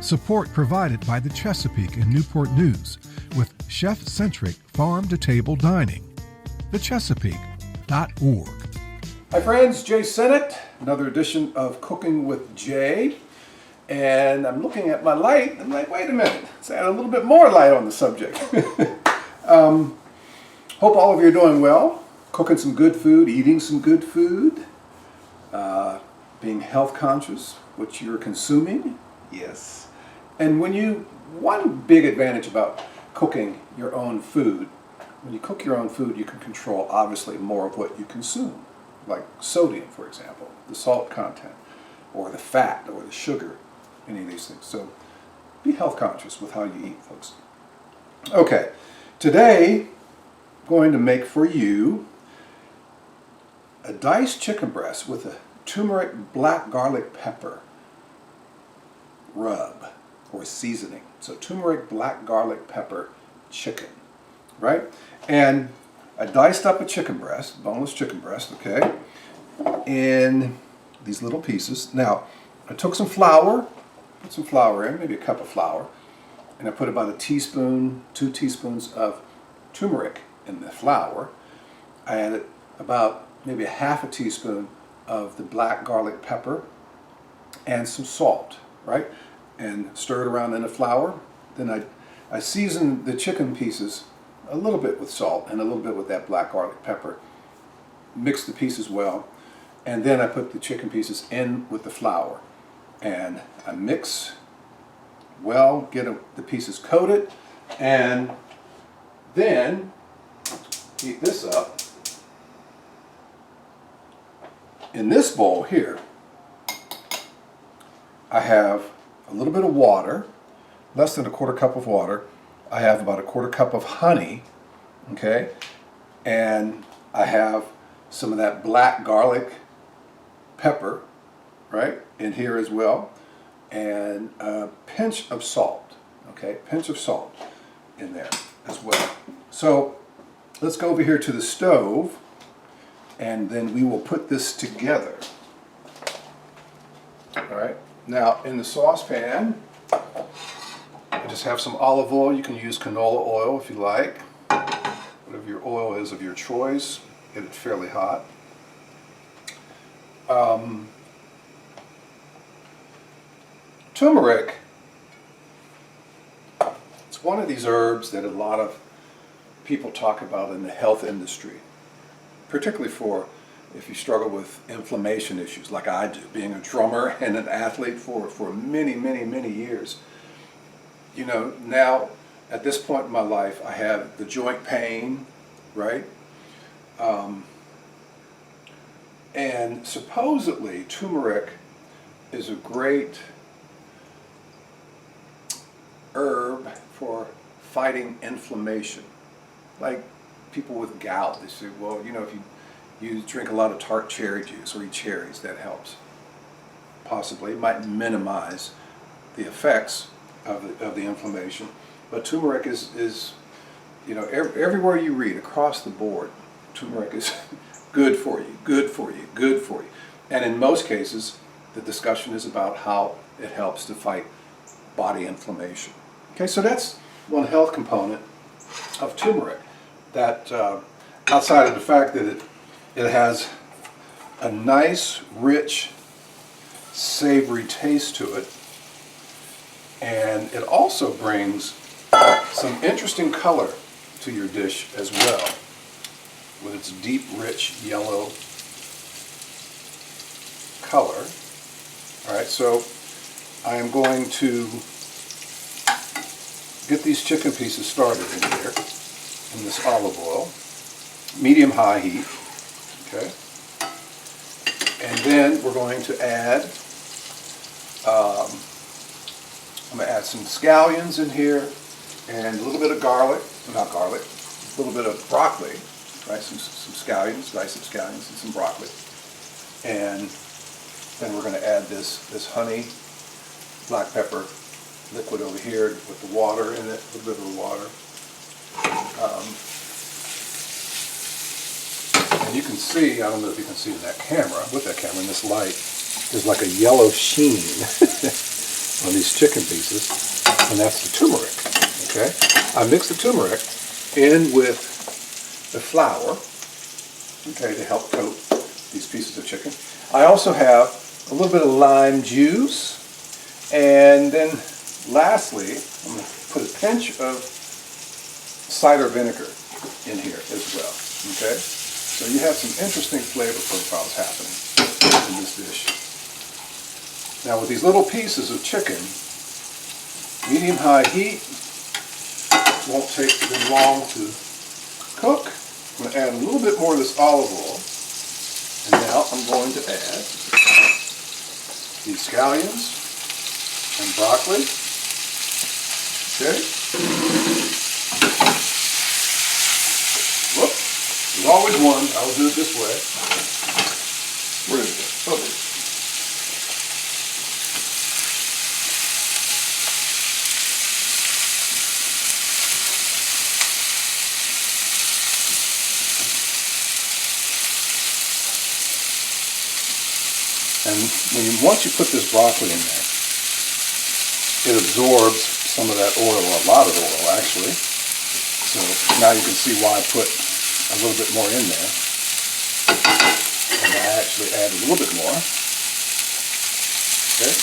Support provided by the Chesapeake and Newport News with chef-centric farm-to-table dining. thechesapeake.org. Hi friends, Jay Sennett, another edition of Cooking with Jay. And I'm looking at my light, and I'm like, wait a minute, let's add a little bit more light on the subject. Hope all of you are doing well, cooking some good food, eating some good food, being health conscious, what you're consuming, yes. And one big advantage about cooking your own food, when you cook your own food, you can control obviously more of what you consume, like sodium, for example, the salt content, or the fat, or the sugar, any of these things. So be health conscious with how you eat, folks. Okay, today I'm going to make for you a diced chicken breast with a turmeric black garlic pepper rub or seasoning. So turmeric black garlic pepper chicken, right? And I diced up a chicken breast, boneless chicken breast, okay, in these little pieces. Now, I took some flour, put some flour in, maybe a cup of flour, and I put about a teaspoon, 2 teaspoons of turmeric in the flour. I added about maybe a half a teaspoon of the black garlic pepper and some salt, right? And stir it around in the flour. Then I seasoned the chicken pieces a little bit with salt and a little bit with that black garlic pepper. Mix the pieces well. And then I put the chicken pieces in with the flour. And I mix well, get the pieces coated, and then heat this up. In this bowl here, I have a little bit of water, less than a quarter cup of water. I have about a quarter cup of honey, okay? And I have some of that black garlic pepper, right, in here as well. And a pinch of salt, okay? Pinch of salt in there as well. So let's go over here to the stove, and then we will put this together. All right. Now, in the saucepan, I just have some olive oil. You can use canola oil if you like. Whatever your oil is of your choice. Get it fairly hot. Turmeric, it's one of these herbs that a lot of people talk about in the health industry, particularly for if you struggle with inflammation issues like I do, being a drummer and an athlete for many, many, many years. You know, now at this point in my life, I have the joint pain, right? And supposedly turmeric is a great herb for fighting inflammation. Like people with gout, they say, well, you know, if you drink a lot of tart cherry juice or eat cherries, that helps. Possibly. It might minimize the effects of the inflammation. But turmeric is you know, everywhere you read, across the board, turmeric is good for you, good for you, good for you. And in most cases, the discussion is about how it helps to fight body inflammation. Okay, so that's one health component of turmeric. That outside of the fact that it has a nice, rich, savory taste to it, and it also brings some interesting color to your dish as well, with its deep, rich yellow color. All right, so I am going to get these chicken pieces started in here in this olive oil, medium-high heat, okay? And then we're going to add, I'm going to add some scallions in here and a little bit of garlic, not garlic, a little bit of broccoli, right? Some scallions, dice some scallions and some broccoli. And then we're going to add this honey, black pepper liquid over here with the water in it, a little bit of the water. And you can see, I don't know if you can see in that camera, with that camera in this light, there's like a yellow sheen on these chicken pieces, and that's the turmeric. Okay, I mix the turmeric in with the flour, okay, to help coat these pieces of chicken. I also have a little bit of lime juice, and then lastly, I'm going to put a pinch of cider vinegar in here as well. Okay, so you have some interesting flavor profiles happening in this dish. Now with these little pieces of chicken, medium-high heat, won't take them long to cook. I'm going to add a little bit more of this olive oil, and now I'm going to add these scallions and broccoli. Okay. Whoop. There's always one. I'll do it this way. Where is it? Okay. And once you put this broccoli in there, it absorbs some of that oil, a lot of oil actually. So now you can see why I put a little bit more in there. And I actually add a little bit more. Okay.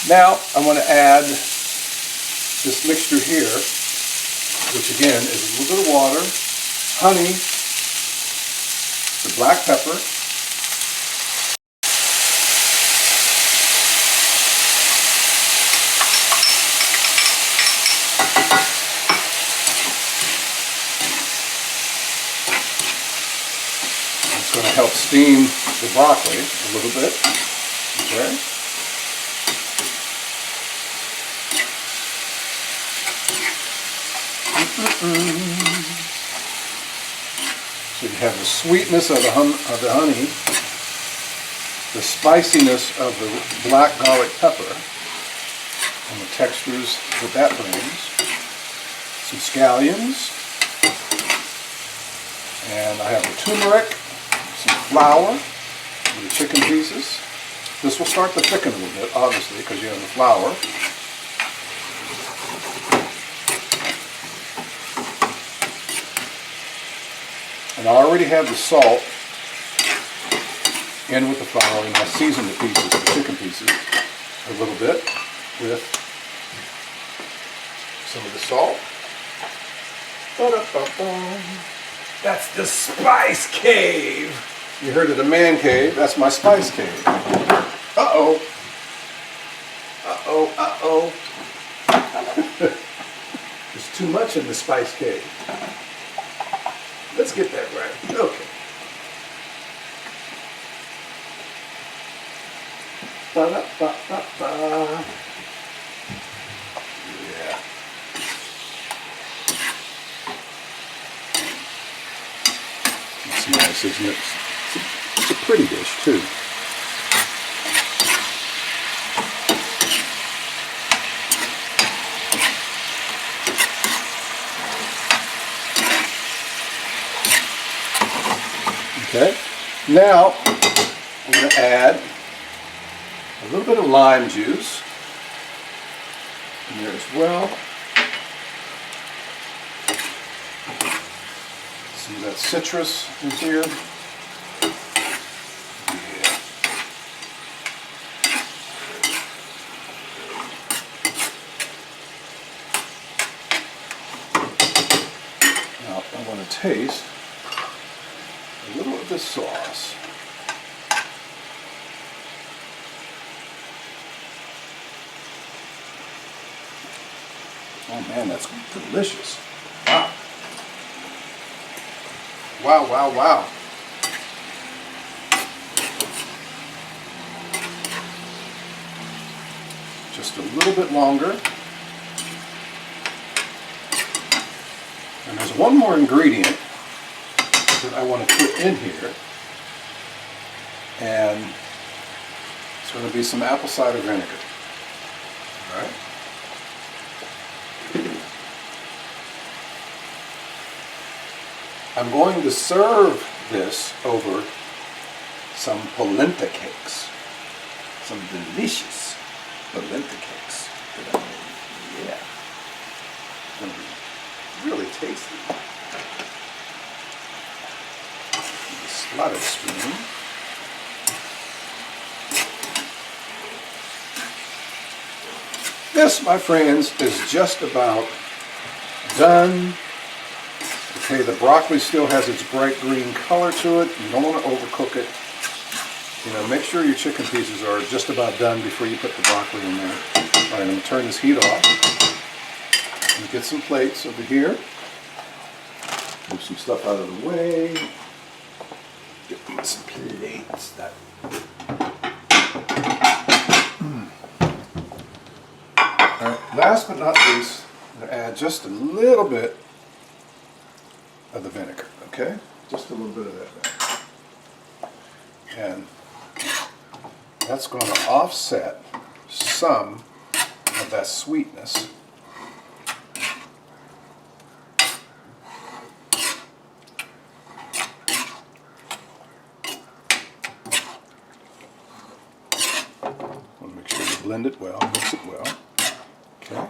Now I'm going to add this mixture here, which again is a little bit of water, honey, the black pepper, it's going to help steam the broccoli a little bit. Okay. So you have the sweetness of the honey, the spiciness of the black garlic pepper, and the textures that brings. Some scallions, and I have the turmeric, some flour for the chicken pieces. This will start to thicken a little bit, obviously, because you have the flour. And I already have the salt in with the flour, and I seasoned the pieces, the chicken pieces, a little bit with some of the salt. That's the Spice Cave! You heard of the man cave, that's my Spice Cave. Uh-oh. Uh-oh, uh-oh. There's too much in the Spice Cave. Let's get that right. Okay. Ba-da-ba-ba-ba. Yeah. That's nice, isn't it? It's a pretty dish, too. Okay, now I'm going to add a little bit of lime juice in there as well. Some of that citrus in here. Yeah. Now I want to taste a little of this sauce. Oh man, that's delicious. Wow. Wow, wow, wow. Just a little bit longer. And there's one more ingredient that I want to put in here, and it's going to be some apple cider vinegar. All right. I'm going to serve this over some polenta cakes. Some delicious polenta cakes that I made. Yeah. It's going to be really tasty. Slotted spoon. This, my friends, is just about done. Okay, the broccoli still has its bright green color to it. You don't want to overcook it. You know, make sure your chicken pieces are just about done before you put the broccoli in there. All right, I'm going to turn this heat off. Let me get some plates over here. Move some stuff out of the way. Get me some plates. All right, last but not least, I'm going to add just a little bit of the vinegar, okay? Just a little bit of that vinegar. And that's going to offset some of that sweetness. Want to make sure you blend it well, mix it well. Okay.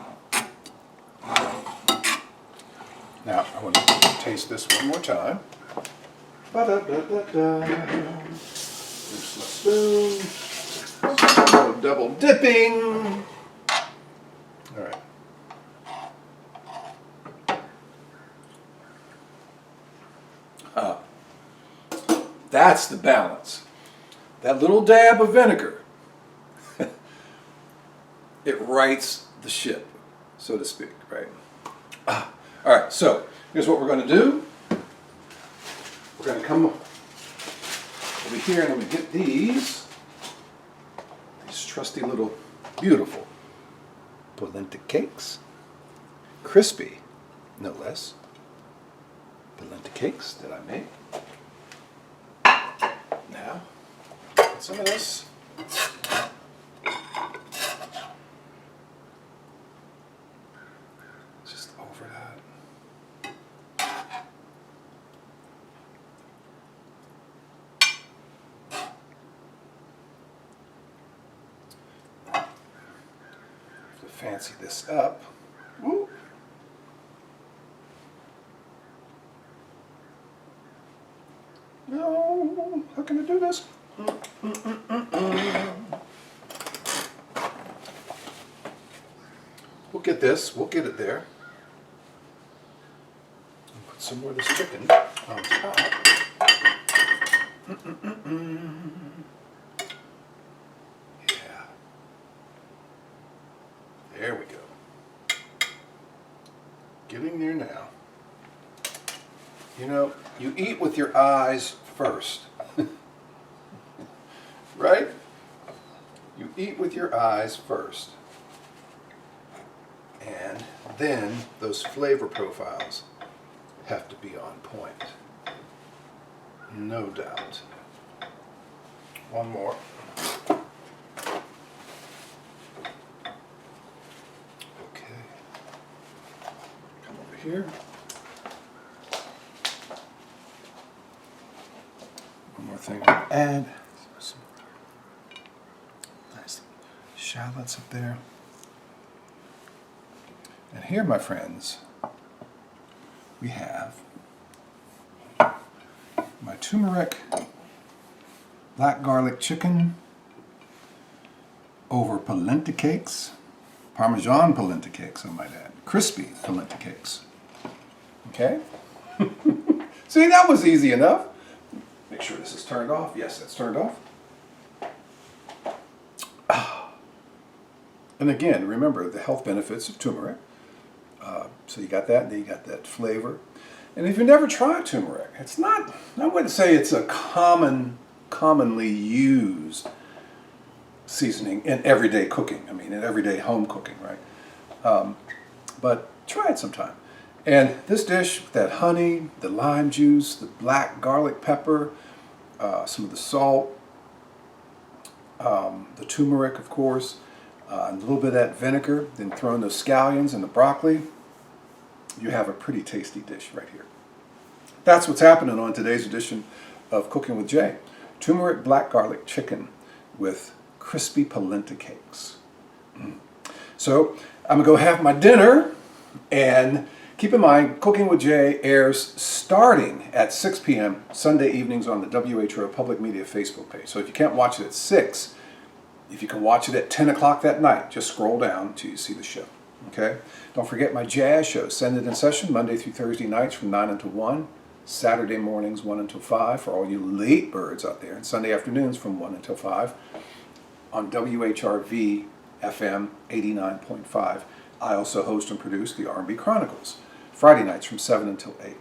Now I want to taste this one more time. Ba-da-da-da-da. Here's my spoon. No double dipping. All right. That's the balance. That little dab of vinegar, it rights the ship, so to speak, right? All right, so here's what we're going to do. We're going to come over here and I'm going to get these trusty little beautiful polenta cakes, crispy, no less, polenta cakes that I made. Now, get some of this. Just over that. To fancy this up. Woo. No, how can I do this? We'll get this, we'll get it there. And put some more of this chicken on top. Yeah. There we go. Getting there now. You know, you eat with your eyes first. Right? You eat with your eyes first. And then those flavor profiles have to be on point. No doubt. One more. Okay. Come over here. One more thing to add. Some nice shallots up there. And here, my friends, we have my turmeric black garlic chicken over polenta cakes, Parmesan polenta cakes, I might add, crispy polenta cakes. Okay? See, that was easy enough. Make sure this is turned off. Yes, that's turned off. And again, remember the health benefits of turmeric. So you got that, then you got that flavor. And if you never tried turmeric, it's not, I wouldn't say it's a commonly used seasoning in everyday cooking. I mean, in everyday home cooking, right? But try it sometime. And this dish, that honey, the lime juice, the black garlic pepper, some of the salt, the turmeric, of course, a little bit of that vinegar, then throw in those scallions and the broccoli, you have a pretty tasty dish right here. That's what's happening on today's edition of Cooking with Jay. Turmeric black garlic chicken with crispy polenta cakes. So I'm going to go have my dinner, and keep in mind, Cooking with Jay airs starting at 6 p.m. Sunday evenings on the WHO Public Media Facebook page. So if you can't watch it at 6, if you can watch it at 10 o'clock that night, just scroll down till you see the show. Okay? Don't forget my jazz show, Send It in Session, Monday through Thursday nights from 9 until 1. Saturday mornings 1 until 5 for all you late birds out there, and Sunday afternoons from 1 until 5 on WHRV FM 89.5. I also host and produce the R&B Chronicles, Friday nights from 7 until 8.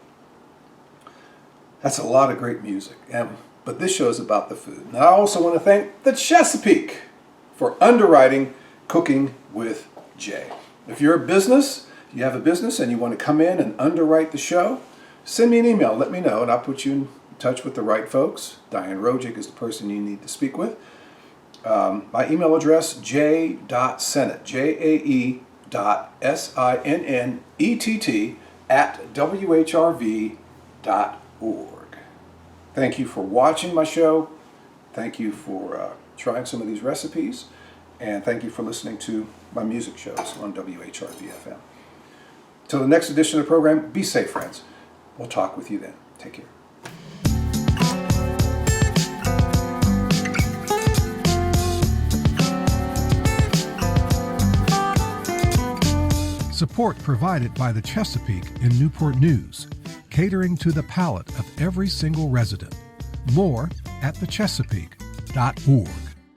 That's a lot of great music, but this show is about the food. And I also want to thank the Chesapeake for underwriting Cooking with Jay. If you're a business, you have a business and you want to come in and underwrite the show, send me an email, let me know, and I'll put you in touch with the right folks. Diane Rojic is the person you need to speak with. My email address, j.sennett, jae.sennett@whrv.org. Thank you for watching my show. Thank you for trying some of these recipes. And thank you for listening to my music shows on WHRV FM. Till the next edition of the program, be safe, friends. We'll talk with you then. Take care. Support provided by the Chesapeake in Newport News, catering to the palate of every single resident. More at thechesapeake.org.